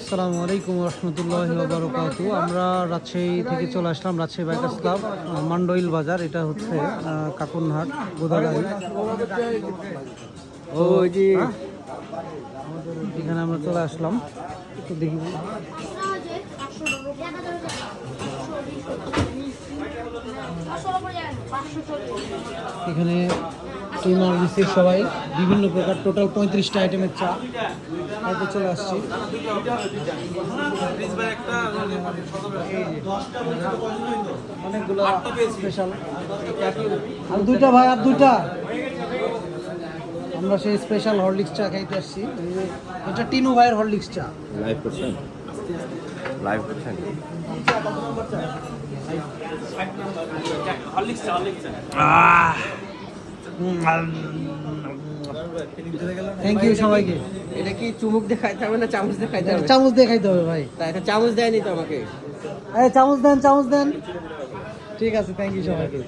আসসালামু আলাইকুম রহমতুল্লাহি ওয়া বারাকাতুহু। আমরা রাজশাহী থেকে চলে আসলাম, রাজশাহী বাইকার্স ক্লাব, মান্ডইল বাজার। এটা হচ্ছে কাকুনহাট গোদাগাড়ি। এখানে আমরা চলে আসলাম, একটু দেখি। এখানে টিমার দিচ্ছে সবাই বিভিন্ন প্রকার, টোটাল 35টা আইটেমের চা হয়তো চলে আসছি। অনেকগুলো স্পেশাল। আর দুইটা ভাই, আর দুইটা। আমরা সেই স্পেশাল হরলিক্স চা খাইতে আসছি। এটা টিনু ভাইয়ের হরলিক্স চা। লাইভ করছেন? লাইভ করছেন? থ্যাংক ইউ সবাইকে। এটা কি চুমুক দিয়ে খাইতে হবে না চামচ দিয়ে খাইতে হবে? চামচ দিয়ে খাইতে হবে ভাই। তাই একটা চামচ দেয়নি তো আমাকে। চামচ দেন, চামচ দেন। ঠিক আছে, থ্যাংক ইউ সবাইকে।